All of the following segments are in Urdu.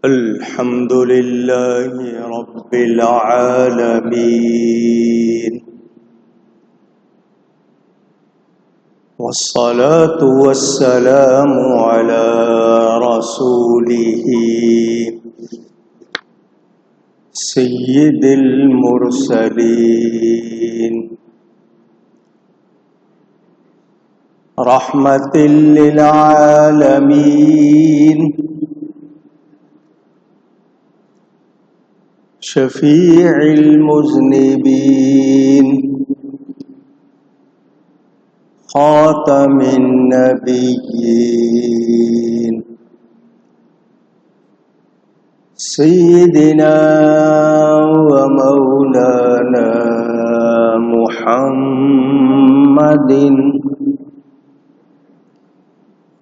الحمد لله رب العالمين، والصلاة والسلام على رسوله سيد المرسلين رحمة للعالمين شفيع المذنبين خاتم النبيين سيدنا ومولانا محمد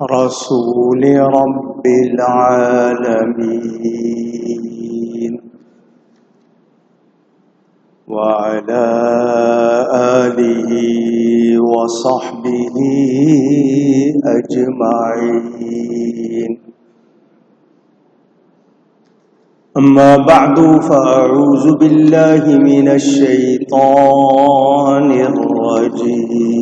رسول رب العالمين وعلى آله وصحبه أجمعين. أما بعد فأعوذ بالله من الشيطان الرجيم.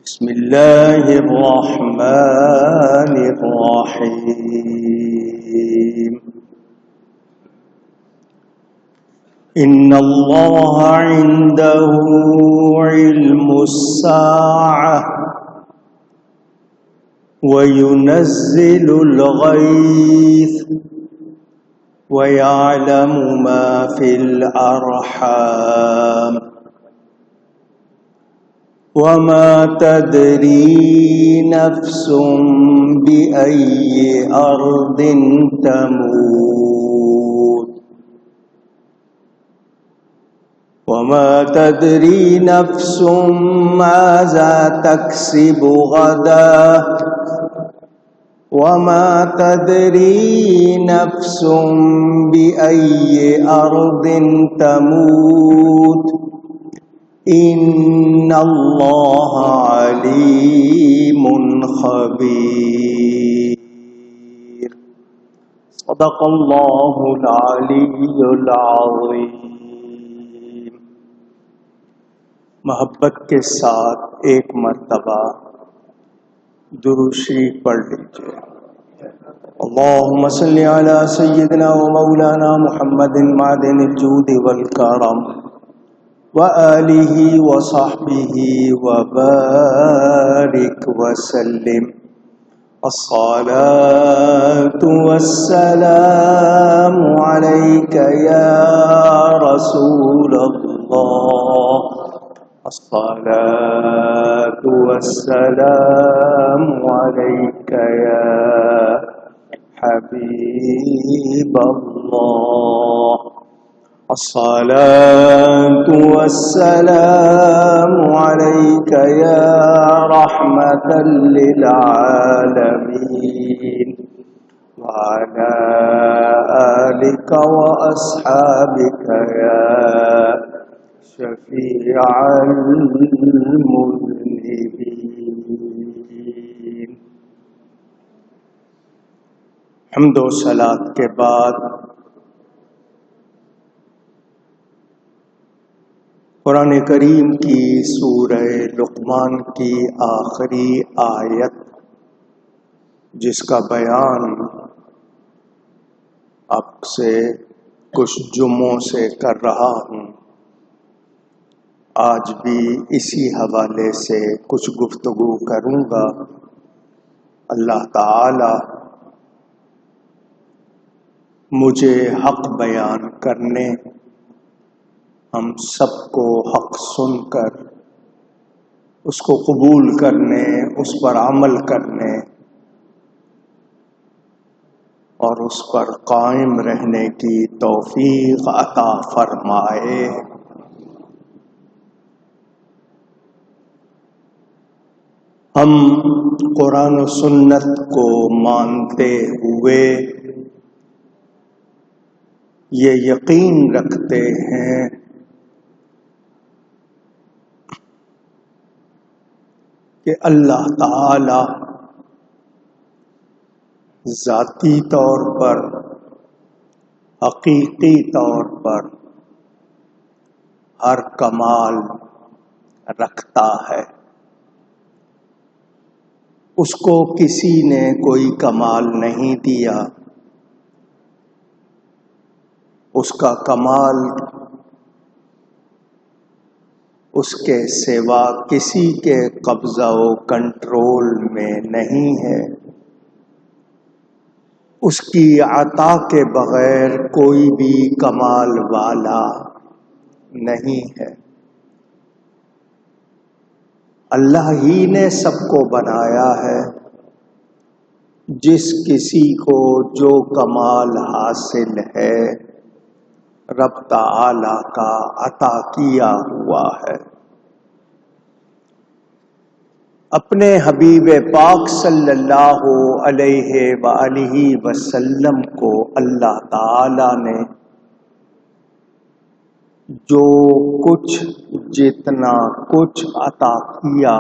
بسم الله الرحمن الرحيم. إن الله عنده علم الساعة وينزل الغيث ويعلم ما في الأرحام وما تدري نفس بأي أرض تموت وما تدري نفس ماذا تكسب غدا وما تدري نفس بأي أرض تموت إن الله عليم خبير. صدق الله العلي العظيم. محبت کے ساتھ ایک مرتبہ درود شریف پڑھ لیجیے. اللهم صل على سيدنا ومولانا محمد معدن الجود والكرم وآله وصحبه وبارك وسلم. الصلاة والسلام عليك يا رسول الله. الصلاة والسلام عليك يا حبيب الله. الصلاة والسلام عليك يا رحمة للعالمين وعلى آلك وأصحابك يا شفيع المذنبين. حمد و صلاۃ کے بعد قرآن کریم کی سورہ لقمان کی آخری آیت جس کا بیان آپ سے کچھ جمعوں سے کر رہا ہوں، آج بھی اسی حوالے سے کچھ گفتگو کروں گا. اللہ تعالی مجھے حق بیان کرنے، ہم سب کو حق سن کر اس کو قبول کرنے، اس پر عمل کرنے اور اس پر قائم رہنے کی توفیق عطا فرمائے. ہم قرآن و سنت کو مانتے ہوئے یہ یقین رکھتے ہیں کہ اللہ تعالی ذاتی طور پر، حقیقی طور پر ہر کمال رکھتا ہے. اس کو کسی نے کوئی کمال نہیں دیا. اس کا کمال اس کے سوا کسی کے قبضہ و کنٹرول میں نہیں ہے. اس کی عطا کے بغیر کوئی بھی کمال والا نہیں ہے. اللہ ہی نے سب کو بنایا ہے. جس کسی کو جو کمال حاصل ہے رب تعالی کا عطا کیا ہوا ہے. اپنے حبیب پاک صلی اللہ علیہ وآلہ وسلم کو اللہ تعالی نے جو کچھ جتنا کچھ عطا کیا،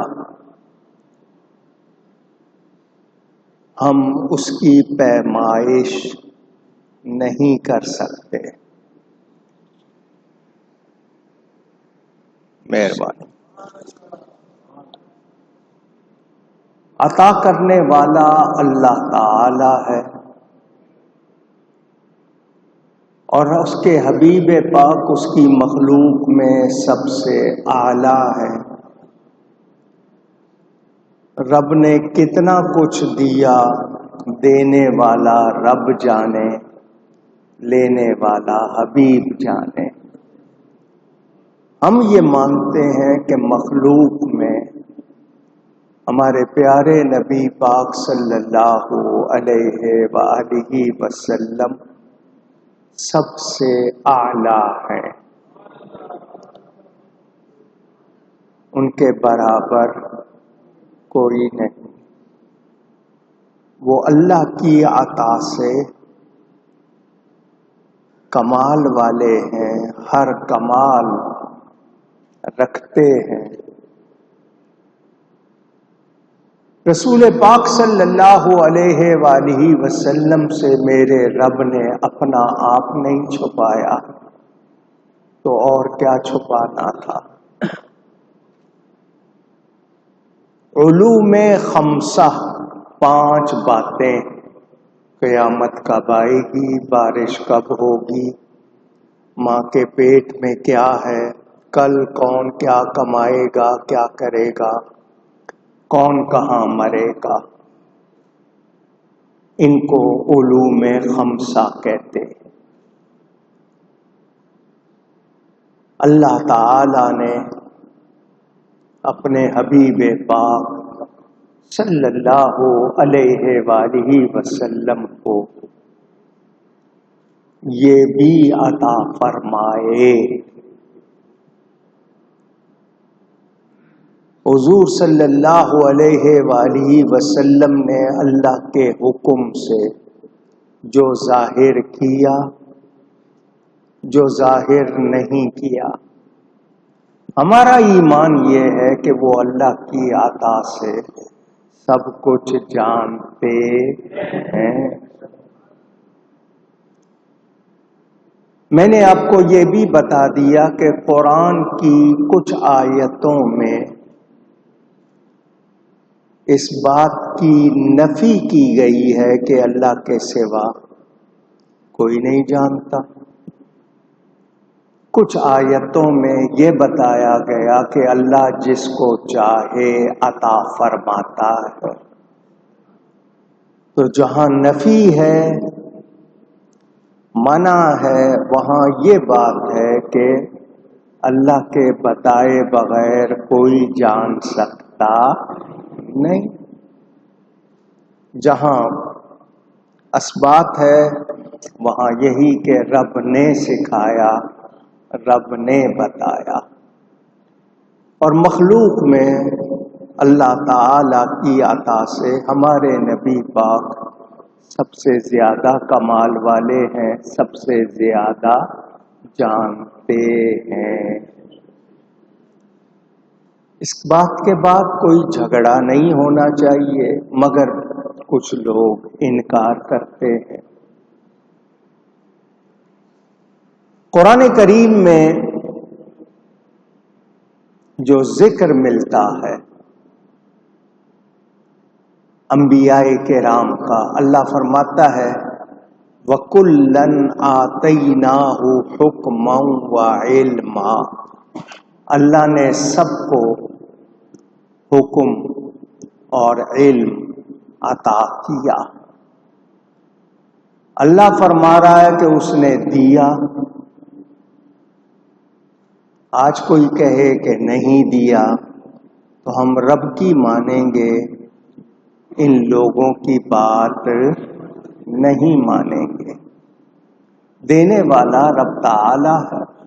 ہم اس کی پیمائش نہیں کر سکتے. مہربانی. عطا کرنے والا اللہ تعالی ہے، اور اس کے حبیب پاک اس کی مخلوق میں سب سے اعلیٰ ہے. رب نے کتنا کچھ دیا، دینے والا رب جانے، لینے والا حبیب جانے. ہم یہ مانتے ہیں کہ مخلوق میں ہمارے پیارے نبی پاک صلی اللہ علیہ وآلہ وسلم سب سے اعلیٰ ہیں. ان کے برابر کوئی نہیں. وہ اللہ کی عطا سے کمال والے ہیں، ہر کمال رکھتے ہیں. رسول پاک صلی اللہ علیہ وآلہ وسلم سے میرے رب نے اپنا آپ نہیں چھپایا تو اور کیا چھپانا تھا. علوم خمسہ، 5 باتیں: قیامت کب آئے گی، بارش کب ہوگی، ماں کے پیٹ میں کیا ہے، کل کون کیا کمائے گا، کیا کرے گا، کون کہاں مرے گا. ان کو علوم خمسہ کہتے ہیں. اللہ تعالی نے اپنے حبیب پاک صلی اللہ علیہ وآلہ وسلم کو یہ بھی عطا فرمائے. حضور صلی اللہ علیہ وآلہ وسلم نے اللہ کے حکم سے جو ظاہر کیا، جو ظاہر نہیں کیا. ہمارا ایمان یہ ہے کہ وہ اللہ کی عطا سے سب کچھ جانتے ہیں. میں نے آپ کو یہ بھی بتا دیا کہ قرآن کی کچھ آیتوں میں اس بات کی نفی کی گئی ہے کہ اللہ کے سوا کوئی نہیں جانتا. کچھ آیتوں میں یہ بتایا گیا کہ اللہ جس کو چاہے عطا فرماتا ہے. تو جہاں نفی ہے، منع ہے، وہاں یہ بات ہے کہ اللہ کے بتائے بغیر کوئی جان سکتا نہیں. جہاں اثبات ہے وہاں یہی کہ رب نے سکھایا، رب نے بتایا. اور مخلوق میں اللہ تعالی کی عطا سے ہمارے نبی پاک سب سے زیادہ کمال والے ہیں، سب سے زیادہ جانتے ہیں. اس بات کے بعد کوئی جھگڑا نہیں ہونا چاہیے، مگر کچھ لوگ انکار کرتے ہیں۔ قرآن کریم میں جو ذکر ملتا ہے انبیاء کرام کا، اللہ فرماتا ہے وَكُلًّا آتَيْنَاهُ حُكْمًا وَعِلْمًا، اللہ نے سب کو حکم اور علم عطا کیا۔ اللہ فرما رہا ہے کہ اس نے دیا۔ آج کوئی کہے کہ نہیں دیا تو ہم رب کی مانیں گے، ان لوگوں کی بات نہیں مانیں گے۔ دینے والا رب تعالی ہے۔